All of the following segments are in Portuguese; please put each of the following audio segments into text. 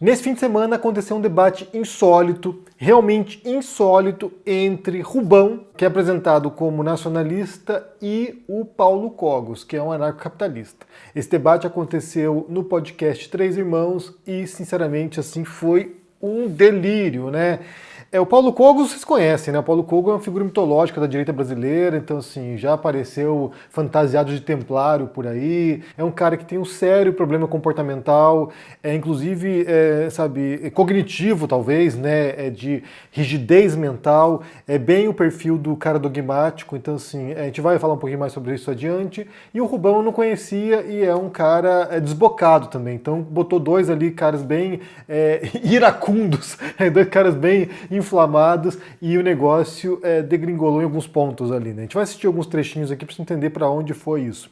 Nesse fim de semana aconteceu um debate insólito, realmente insólito, entre Rubão, que é apresentado como nacionalista, e o Paulo Cogos, que é um anarcocapitalista. Esse debate aconteceu no podcast Três Irmãos e, sinceramente, assim, foi um delírio, né? O Paulo Cogos vocês conhecem, né? O Paulo Cogos é uma figura mitológica da direita brasileira, então assim, já apareceu fantasiado de templário por aí, é um cara que tem um sério problema comportamental, inclusive, sabe, cognitivo talvez, né? De rigidez mental, é bem o perfil do cara dogmático, então assim, a gente vai falar um pouquinho mais sobre isso adiante, e o Rubão eu não conhecia e é um cara desbocado também, então botou dois ali caras bem iracundos, dois caras bem inflamados e o negócio degringolou em alguns pontos ali, né? A gente vai assistir alguns trechinhos aqui para você entender para onde foi isso.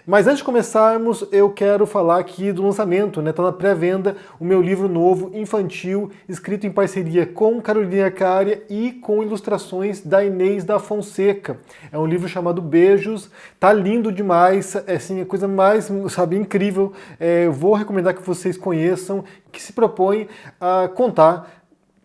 Mas antes de começarmos, eu quero falar aqui do lançamento, né? Tá na pré-venda o meu livro novo, infantil, escrito em parceria com Carolina Arcária e com ilustrações da Inês da Fonseca. É um livro chamado Beijos, tá lindo demais, assim, a coisa mais, sabe, incrível. Eu vou recomendar que vocês conheçam, que se propõe a contar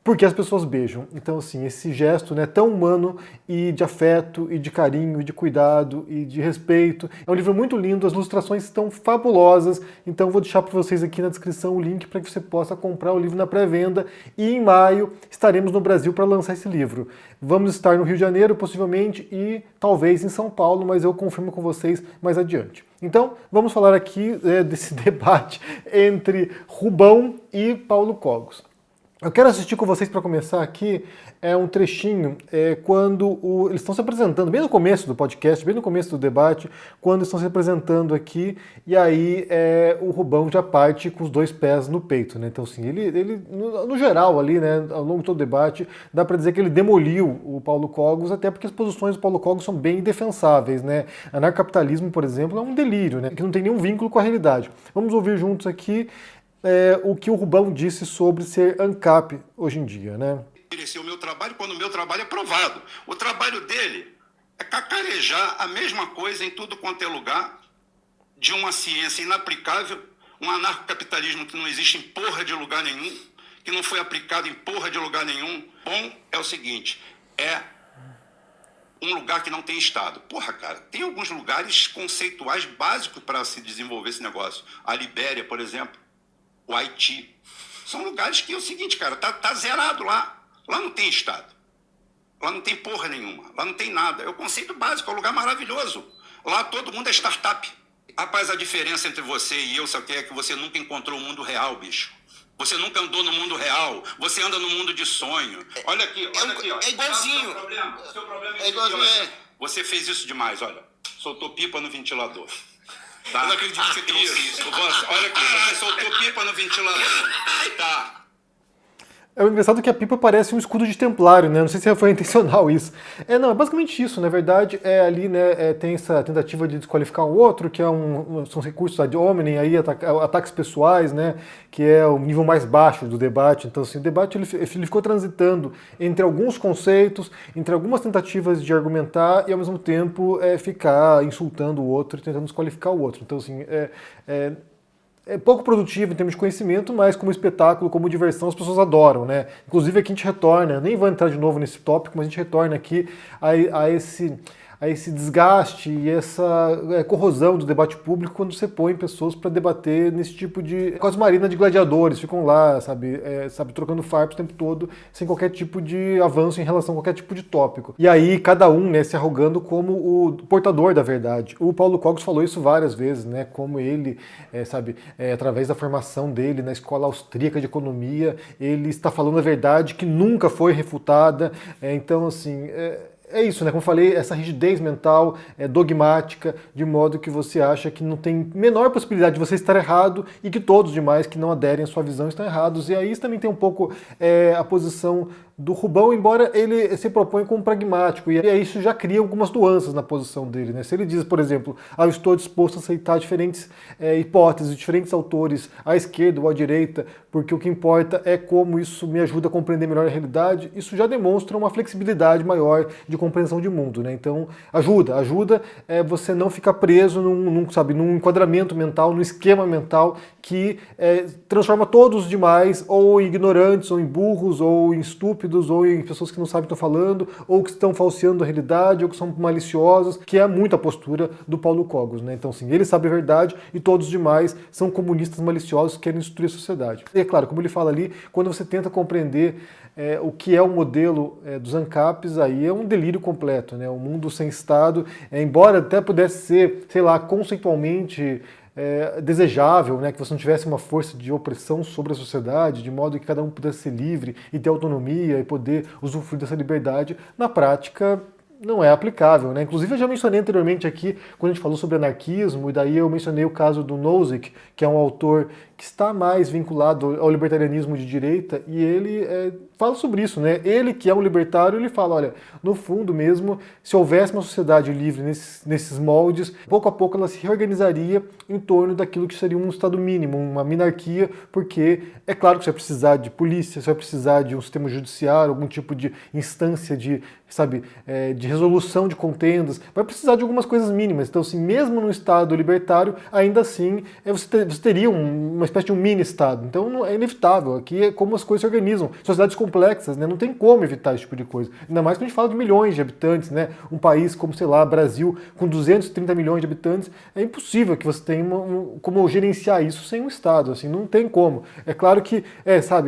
porque as pessoas beijam. Então, assim, esse gesto, né, tão humano e de afeto, e de carinho, e de cuidado, e de respeito. É um livro muito lindo, as ilustrações estão fabulosas, então vou deixar para vocês aqui na descrição o link para que você possa comprar o livro na pré-venda. E em maio estaremos no Brasil para lançar esse livro. Vamos estar no Rio de Janeiro, possivelmente, e talvez em São Paulo, mas eu confirmo com vocês mais adiante. Então, vamos falar aqui desse debate entre Rubão e Paulo Cogos. Eu quero assistir com vocês para começar aqui um trechinho quando eles estão se apresentando, bem no começo do podcast, bem no começo do debate, quando estão se apresentando aqui, e aí o Rubão já parte com os dois pés no peito, né? Então, assim, ele no geral ali, né, ao longo de todo o debate, dá para dizer que ele demoliu o Paulo Cogos, até porque as posições do Paulo Cogos são bem indefensáveis, né? Anarcocapitalismo, por exemplo, é um delírio, né? Que não tem nenhum vínculo com a realidade. Vamos ouvir juntos aqui o que o Rubão disse sobre ser ANCAP hoje em dia, né? O meu trabalho quando o meu trabalho é provado. O trabalho dele é cacarejar a mesma coisa em tudo quanto é lugar, de uma ciência inaplicável, um anarcocapitalismo que não existe em porra de lugar nenhum, que não foi aplicado em porra de lugar nenhum. Bom, é o seguinte, é um lugar que não tem Estado. Porra, cara, tem alguns lugares conceituais básicos para se desenvolver esse negócio. A Libéria, por exemplo, o Haiti. São lugares que é o seguinte, cara, tá zerado lá. Lá não tem Estado. Lá não tem porra nenhuma. Lá não tem nada. É o conceito básico, é um lugar maravilhoso. Lá todo mundo é startup. Rapaz, a diferença entre você e eu, sabe o que é? Que você nunca encontrou o mundo real, bicho. Você nunca andou no mundo real. Você anda no mundo de sonho. Olha aqui, olha aqui. Ó. É igualzinho. Seu problema é igualzinho, Você fez isso demais, olha. Soltou pipa no ventilador. Tá? Eu não acredito que você trouxe isso. Olha aqui, você soltou pipa no ventilador. Tá. É engraçado que a pipa parece um escudo de templário, né? Não sei se foi intencional isso. Não, é basicamente isso, na verdade, ali, né, tem essa tentativa de desqualificar o outro, que são recursos ad hominem, aí, ataques pessoais, né, que é o nível mais baixo do debate. Então, assim, o debate ele ficou transitando entre alguns conceitos, entre algumas tentativas de argumentar e, ao mesmo tempo, ficar insultando o outro e tentando desqualificar o outro. Então, assim, é pouco produtivo em termos de conhecimento, mas como espetáculo, como diversão, as pessoas adoram, né? Inclusive aqui a gente retorna, nem vou entrar de novo nesse tópico, mas a gente retorna aqui a esse desgaste e essa corrosão do debate público quando você põe pessoas para debater nesse tipo de... quase uma arena de gladiadores, ficam lá, sabe, trocando farpas o tempo todo, sem qualquer tipo de avanço em relação a qualquer tipo de tópico. E aí cada um, né, se arrogando como o portador da verdade. O Paulo Cogos falou isso várias vezes, né, como ele, através da formação dele na escola austríaca de economia, ele está falando a verdade que nunca foi refutada. Então, assim... É isso, né? Como eu falei, essa rigidez mental dogmática, de modo que você acha que não tem menor possibilidade de você estar errado e que todos os demais que não aderem à sua visão estão errados. E aí isso também tem um pouco a posição do Rubão, embora ele se propõe como pragmático, e aí isso já cria algumas nuances na posição dele, né? Se ele diz, por exemplo, eu estou disposto a aceitar diferentes hipóteses, diferentes autores, à esquerda ou à direita, porque o que importa é como isso me ajuda a compreender melhor a realidade. Isso já demonstra uma flexibilidade maior de compreensão de mundo, né? Então, ajuda você não ficar preso num enquadramento mental, num esquema mental que transforma todos os demais ou em ignorantes, ou em burros, ou em estúpidos, ou em pessoas que não sabem o que estão falando, ou que estão falseando a realidade, ou que são maliciosos, que é muito a postura do Paulo Cogos, né? Então, sim, ele sabe a verdade e todos os demais são comunistas maliciosos que querem destruir a sociedade. E é claro, como ele fala ali, quando você tenta compreender o que é o modelo dos ANCAPs, aí é um delírio completo, né? Um mundo sem Estado, embora até pudesse ser, sei lá, conceitualmente desejável, né, que você não tivesse uma força de opressão sobre a sociedade, de modo que cada um pudesse ser livre e ter autonomia e poder usufruir dessa liberdade, na prática não é aplicável, né? Inclusive eu já mencionei anteriormente aqui, quando a gente falou sobre anarquismo, e daí eu mencionei o caso do Nozick, que é um autor que está mais vinculado ao libertarianismo de direita, e ele fala sobre isso, né? Ele que é um libertário, ele fala, olha, no fundo mesmo, se houvesse uma sociedade livre nesses moldes, pouco a pouco ela se reorganizaria em torno daquilo que seria um estado mínimo, uma minarquia, porque é claro que você vai precisar de polícia, você vai precisar de um sistema judiciário, algum tipo de instância de resolução de contendas, vai precisar de algumas coisas mínimas. Então, assim, mesmo no Estado libertário, ainda assim, você teria uma espécie de um mini-Estado. Então, é inevitável. Aqui é como as coisas se organizam. Sociedades complexas, né? Não tem como evitar esse tipo de coisa. Ainda mais quando a gente fala de milhões de habitantes, né? Um país como, sei lá, Brasil, com 230 milhões de habitantes, é impossível que você tenha como gerenciar isso sem um Estado. Assim, não tem como. É claro que,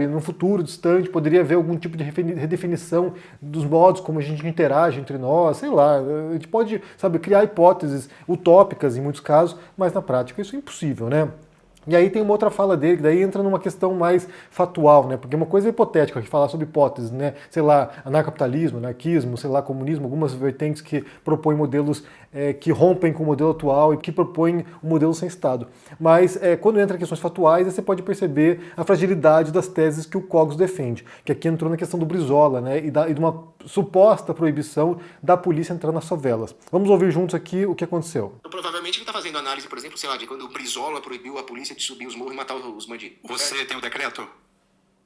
no futuro distante, poderia haver algum tipo de redefinição dos modos como a gente interage entre nós, sei lá, a gente pode, criar hipóteses utópicas em muitos casos, mas na prática isso é impossível, né? E aí tem uma outra fala dele, que daí entra numa questão mais fatual, né? Porque uma coisa é hipotética, que falar sobre hipóteses, né? Sei lá, anarcapitalismo, anarquismo, sei lá, comunismo, algumas vertentes que propõem modelos que rompem com o modelo atual e que propõem um modelo sem Estado. Mas quando entra em questões fatuais, você pode perceber a fragilidade das teses que o Cogos defende, que aqui entrou na questão do Brizola, né? E de uma suposta proibição da polícia entrar nas favelas. Vamos ouvir juntos aqui o que aconteceu. Então, provavelmente ele está fazendo análise, por exemplo, sei lá, de quando o Brizola proibiu a polícia de subir os morros e matar os bandidos. Você tem o decreto?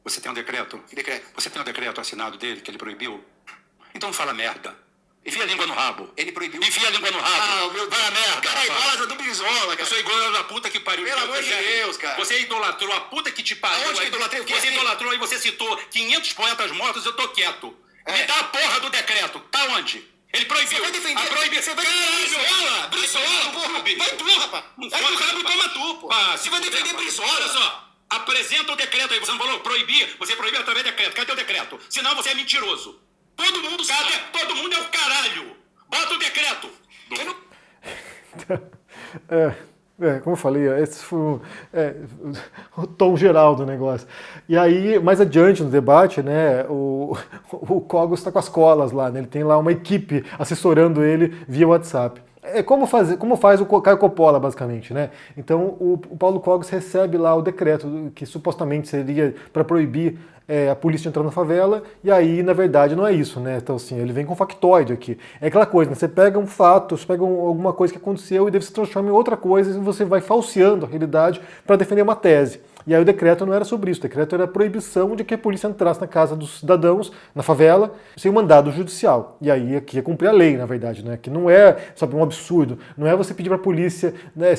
Você tem um decreto? Que decreto? Você tem um decreto assinado dele que ele proibiu? Então fala merda. Enfia a língua no rabo. Ele proibiu. Enfia a língua no rabo. Meu Deus. Vai a merda. Cara, igual do Brizola, cara. Eu sou igual da puta que pariu. Pelo amor de Deus, cara. Você idolatrou a puta que te pariu. Aonde que idolatrei? Você idolatrou e você citou 500 poetas mortos, eu tô quieto. Me dá a porra do decreto. Tá onde? Ele proibiu. Você vai defender? A proibição. Você vai defender Brizola, porra. Vai tu, rapaz. Vai pro rabo e toma tu, pô. Você vai defender Brizola. Olha só. Apresenta o decreto aí. Você não falou proibir? Você proibiu através do decreto. Cadê o decreto? Senão você é mentiroso. Todo mundo sabe. Todo mundo é o caralho. Bota o decreto. Como eu falei, esse foi o tom geral do negócio. E aí, mais adiante no debate, né, o Cogos está com as colas lá, né, ele tem lá uma equipe assessorando ele via WhatsApp. Como faz o Caio Coppola, basicamente, né? Então, o Paulo Cogos recebe lá o decreto que supostamente seria para proibir a polícia entrar na favela, e aí, na verdade, não é isso, né? Então, assim, ele vem com factoide aqui. É aquela coisa, né? Você pega um fato, você pega alguma coisa que aconteceu e daí você transforma em outra coisa e você vai falseando a realidade para defender uma tese. E aí o decreto não era sobre isso, o decreto era a proibição de que a polícia entrasse na casa dos cidadãos, na favela, sem mandado judicial. E aí aqui é cumprir a lei, na verdade, né? Que não é, um absurdo, não é você pedir para a polícia, né,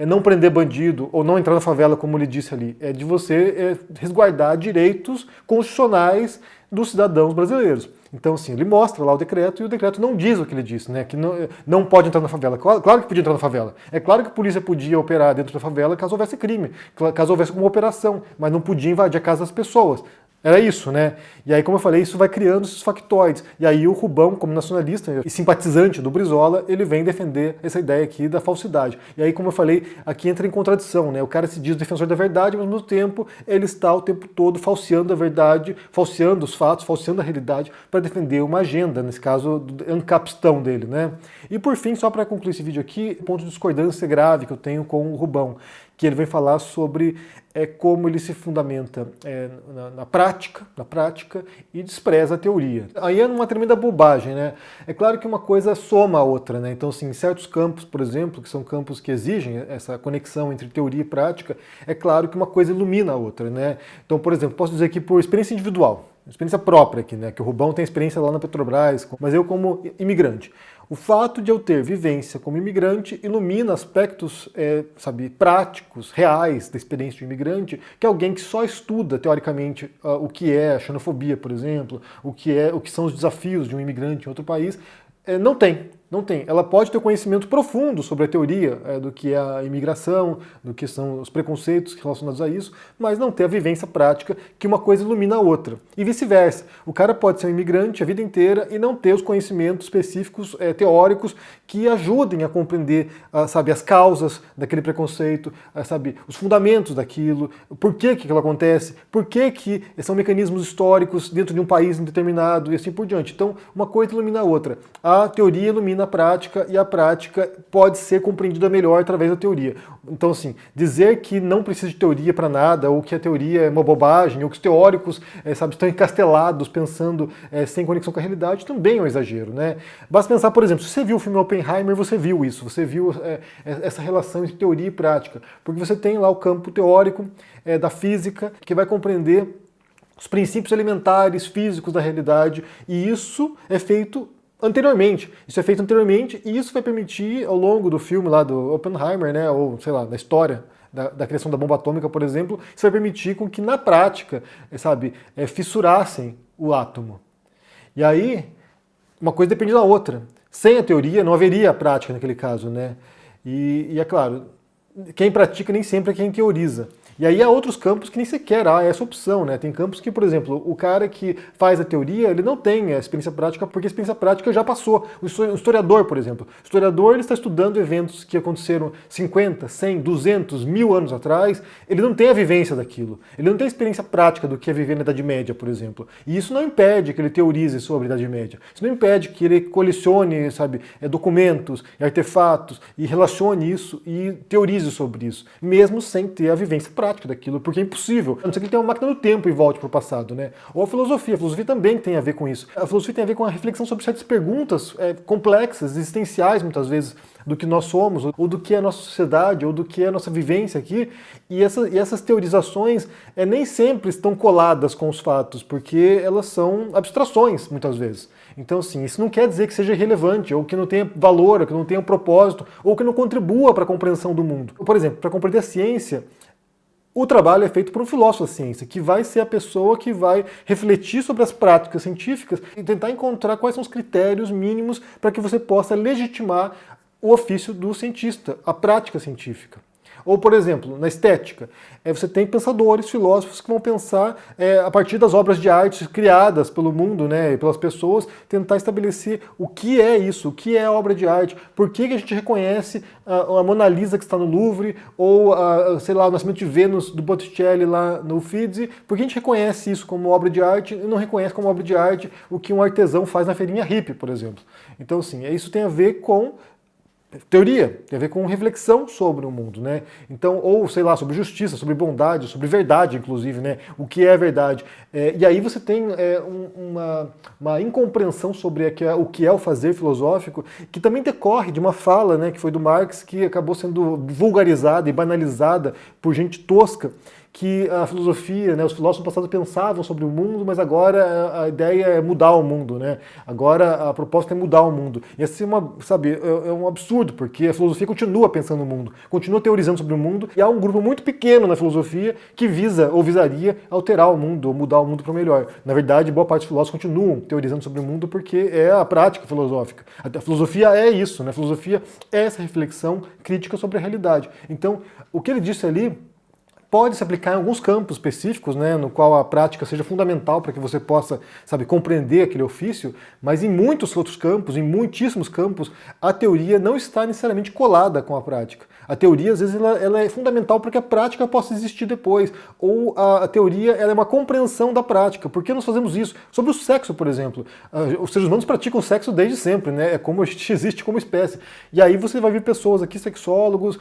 não prender bandido ou não entrar na favela, como ele disse ali, é de você resguardar direitos constitucionais dos cidadãos brasileiros. Então, assim, ele mostra lá o decreto e o decreto não diz o que ele disse, né? Que não pode entrar na favela. Claro que podia entrar na favela. É claro que a polícia podia operar dentro da favela caso houvesse crime, caso houvesse alguma operação, mas não podia invadir a casa das pessoas. Era isso, né? E aí, como eu falei, isso vai criando esses factoides. E aí o Rubão, como nacionalista e simpatizante do Brizola, ele vem defender essa ideia aqui da falsidade. E aí, como eu falei, aqui entra em contradição, né? O cara se diz defensor da verdade, mas ao mesmo tempo ele está o tempo todo falseando a verdade, falseando os fatos, falseando a realidade para defender uma agenda, nesse caso, do ancapistão dele, né? E por fim, só para concluir esse vídeo aqui, ponto de discordância grave que eu tenho com o Rubão, que ele vem falar sobre é como ele se fundamenta na prática e despreza a teoria. Aí é uma tremenda bobagem, né? É claro que uma coisa soma a outra, né? Então, assim, em certos campos, por exemplo, que são campos que exigem essa conexão entre teoria e prática, é claro que uma coisa ilumina a outra, né? Então, por exemplo, posso dizer aqui por experiência individual, experiência própria aqui, né? Que o Rubão tem experiência lá na Petrobras, mas eu como imigrante. O fato de eu ter vivência como imigrante ilumina aspectos, práticos, reais da experiência de um imigrante, que alguém que só estuda, teoricamente, o que é a xenofobia, por exemplo, o que são os desafios de um imigrante em outro país, não tem. Não tem. Ela pode ter conhecimento profundo sobre a teoria do que é a imigração, do que são os preconceitos relacionados a isso, mas não ter a vivência prática que uma coisa ilumina a outra. E vice-versa. O cara pode ser um imigrante a vida inteira e não ter os conhecimentos específicos teóricos que ajudem a compreender, as causas daquele preconceito, os fundamentos daquilo, por que aquilo acontece, por que são mecanismos históricos dentro de um país determinado e assim por diante. Então, uma coisa ilumina a outra. A teoria ilumina a prática e a prática pode ser compreendida melhor através da teoria. Então, assim, dizer que não precisa de teoria para nada, ou que a teoria é uma bobagem, ou que os teóricos estão encastelados pensando sem conexão com a realidade, também é um exagero, né? Basta pensar, por exemplo, se você viu o filme Oppenheimer, você viu isso, você viu essa relação entre teoria e prática, porque você tem lá o campo teórico da física, que vai compreender os princípios elementares físicos da realidade, e isso é feito anteriormente. Isso é feito anteriormente e isso vai permitir, ao longo do filme lá do Oppenheimer, né, ou sei lá, da história da criação da bomba atômica, por exemplo, isso vai permitir com que na prática, fissurassem o átomo. E aí, uma coisa depende da outra. Sem a teoria, não haveria prática naquele caso, né? E é claro, quem pratica nem sempre é quem teoriza. E aí há outros campos que nem sequer há essa opção, né? Tem campos que, por exemplo, o cara que faz a teoria, ele não tem a experiência prática porque a experiência prática já passou. O historiador, por exemplo. O historiador, ele está estudando eventos que aconteceram 50, 100, 200, 1000 anos atrás, ele não tem a vivência daquilo. Ele não tem a experiência prática do que é viver na Idade Média, por exemplo. E isso não impede que ele teorize sobre a Idade Média. Isso não impede que ele colecione, documentos e artefatos e relacione isso e teorize sobre isso, mesmo sem ter a vivência prática daquilo, porque é impossível. A não ser que ele tenha uma máquina do tempo e volte para o passado, né? Ou a filosofia também tem a ver com isso. A filosofia tem a ver com a reflexão sobre certas perguntas complexas, existenciais, muitas vezes, do que nós somos, ou do que é a nossa sociedade, ou do que é a nossa vivência aqui. E essas teorizações nem sempre estão coladas com os fatos, porque elas são abstrações, muitas vezes. Então, assim, isso não quer dizer que seja irrelevante, ou que não tenha valor, ou que não tenha um propósito, ou que não contribua para a compreensão do mundo. Por exemplo, para compreender a ciência, o trabalho é feito por um filósofo da ciência, que vai ser a pessoa que vai refletir sobre as práticas científicas e tentar encontrar quais são os critérios mínimos para que você possa legitimar o ofício do cientista, a prática científica. Ou, por exemplo, na estética, você tem pensadores, filósofos que vão pensar a partir das obras de arte criadas pelo mundo, né, e pelas pessoas, tentar estabelecer o que é isso, o que é a obra de arte, por que a gente reconhece a Mona Lisa que está no Louvre, ou, o Nascimento de Vênus do Botticelli lá no Uffizi, por que a gente reconhece isso como obra de arte e não reconhece como obra de arte o que um artesão faz na feirinha hippie, por exemplo. Então, assim, isso tem a ver com teoria, tem a ver com reflexão sobre o mundo, né? Então, ou sobre justiça, sobre bondade, sobre verdade, inclusive, né? O que é verdade. E aí você tem uma incompreensão sobre o que é o fazer filosófico, que também decorre de uma fala, né, que foi do Marx, que acabou sendo vulgarizada e banalizada por gente tosca, que a filosofia, né, os filósofos passados pensavam sobre o mundo, mas agora a ideia é mudar o mundo, né? Agora a proposta é mudar o mundo. E assim, é um absurdo, porque a filosofia continua pensando no mundo, continua teorizando sobre o mundo, e há um grupo muito pequeno na filosofia que visa ou visaria alterar o mundo, ou mudar o mundo para o melhor. Na verdade, boa parte dos filósofos continuam teorizando sobre o mundo porque é a prática filosófica. A filosofia é isso, né? A filosofia é essa reflexão crítica sobre a realidade. Então, o que ele disse ali pode se aplicar em alguns campos específicos, né, no qual a prática seja fundamental para que você possa, compreender aquele ofício, mas em muitos outros campos, em muitíssimos campos, a teoria não está necessariamente colada com a prática. A teoria, às vezes, ela é fundamental para que a prática possa existir depois. Ou a teoria ela é uma compreensão da prática. Por que nós fazemos isso? Sobre o sexo, por exemplo. Os seres humanos praticam sexo desde sempre, né? É como a gente existe como espécie. E aí você vai ver pessoas aqui, sexólogos,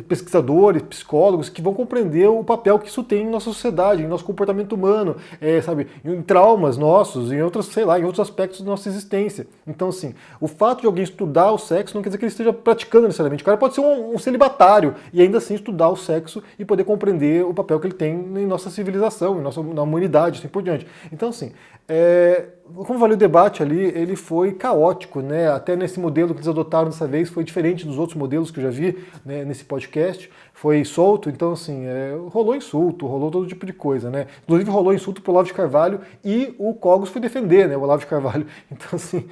pesquisadores, psicólogos, psicólogos que vão compreender o papel que isso tem em nossa sociedade, em nosso comportamento humano, sabe, em traumas nossos, em outros, sei lá, em outros aspectos da nossa existência. Então, assim, o fato de alguém estudar o sexo não quer dizer que ele esteja praticando necessariamente. O cara pode ser um celibatário e ainda assim estudar o sexo e poder compreender o papel que ele tem em nossa civilização, na humanidade, assim por diante. Então, assim, como eu falei, o debate ali, ele foi caótico, né? Até nesse modelo que eles adotaram dessa vez foi diferente dos outros modelos que eu já vi, né, nesse podcast. Foi solto, então assim, rolou insulto, rolou todo tipo de coisa, né? Inclusive rolou insulto pro Olavo de Carvalho e o Cogos foi defender, né, o Olavo de Carvalho. Então assim,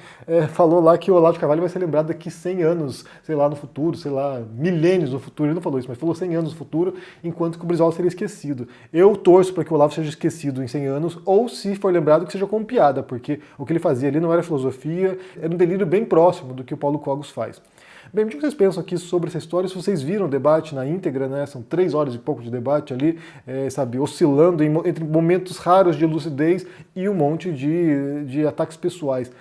falou lá que o Olavo de Carvalho vai ser lembrado daqui 100 anos, sei lá, no futuro, sei lá, milênios no futuro. Ele não falou isso, mas falou 100 anos no futuro, enquanto que o Brizola seria esquecido. Eu torço para que o Olavo seja esquecido em 100 anos, ou se for lembrado, que seja como piada, porque o que ele fazia ali não era filosofia, era um delírio bem próximo do que o Paulo Cogos faz. Bem, o que vocês pensam aqui sobre essa história? Se vocês viram o debate na íntegra, né? São 3 horas e pouco de debate ali, sabe, oscilando entre momentos raros de lucidez e um monte de ataques pessoais.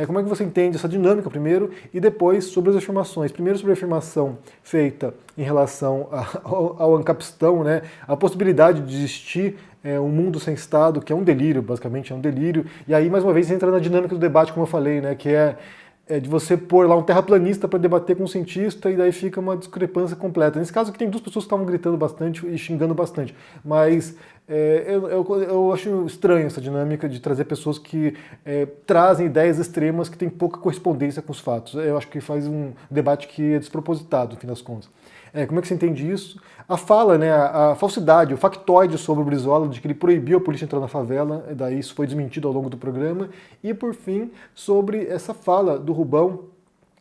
Como é que você entende essa dinâmica primeiro e depois sobre as afirmações? Primeiro sobre a afirmação feita em relação ao Ancapistão, né? A possibilidade de existir um mundo sem Estado, que é um delírio, basicamente é um delírio. E aí, mais uma vez, entra na dinâmica do debate, como eu falei, né? Que é de você pôr lá um terraplanista para debater com um cientista e daí fica uma discrepância completa. Nesse caso aqui tem 2 pessoas que estavam gritando bastante e xingando bastante, mas eu acho estranho essa dinâmica de trazer pessoas que trazem ideias extremas que têm pouca correspondência com os fatos. Eu acho que faz um debate que é despropositado, no fim das contas. Como é que você entende isso? A fala, né, a falsidade, o factoide sobre o Brizola, de que ele proibiu a polícia entrar na favela, daí isso foi desmentido ao longo do programa. E, por fim, sobre essa fala do Rubão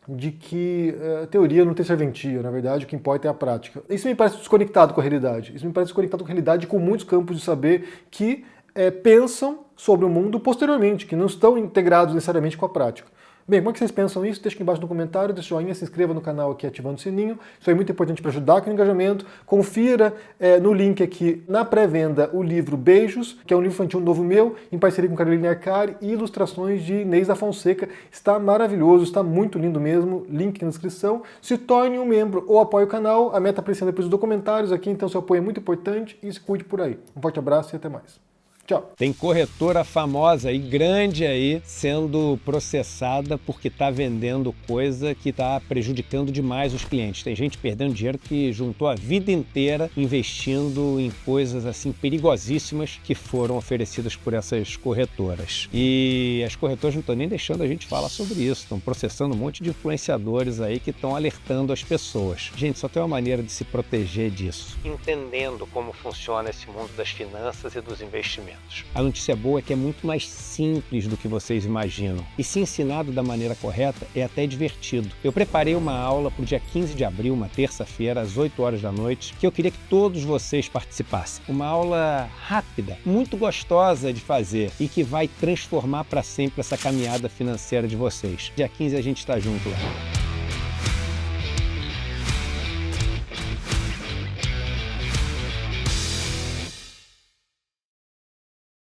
de que a teoria não tem serventia, na verdade, o que importa é a prática. Isso me parece desconectado com a realidade. Isso me parece desconectado com a realidade, com muitos campos de saber que pensam sobre o mundo posteriormente, que não estão integrados necessariamente com a prática. Bem, como é que vocês pensam isso? Deixa aqui embaixo no comentário, deixa o joinha, se inscreva no canal aqui ativando o sininho. Isso é muito importante para ajudar com o engajamento. Confira no link aqui na pré-venda o livro Beijos, que é um livro infantil novo meu, em parceria com Carolina Arcari e ilustrações de Inês da Fonseca. Está maravilhoso, está muito lindo mesmo. Link na descrição. Se torne um membro ou apoie o canal. A meta aparecendo depois dos comentários aqui, então seu apoio é muito importante e se cuide por aí. Um forte abraço e até mais. Tchau. Tem corretora famosa e grande aí sendo processada porque está vendendo coisa que está prejudicando demais os clientes. Tem gente perdendo dinheiro que juntou a vida inteira investindo em coisas assim perigosíssimas que foram oferecidas por essas corretoras. E as corretoras não estão nem deixando a gente falar sobre isso. Estão processando um monte de influenciadores aí que estão alertando as pessoas. Gente, só tem uma maneira de se proteger disso. Entendendo como funciona esse mundo das finanças e dos investimentos. A notícia boa é que é muito mais simples do que vocês imaginam. E se ensinado da maneira correta, é até divertido. Eu preparei uma aula para o dia 15 de abril, uma terça-feira, às 8 horas da noite, que eu queria que todos vocês participassem. Uma aula rápida, muito gostosa de fazer e que vai transformar para sempre essa caminhada financeira de vocês. Dia 15 a gente está junto lá.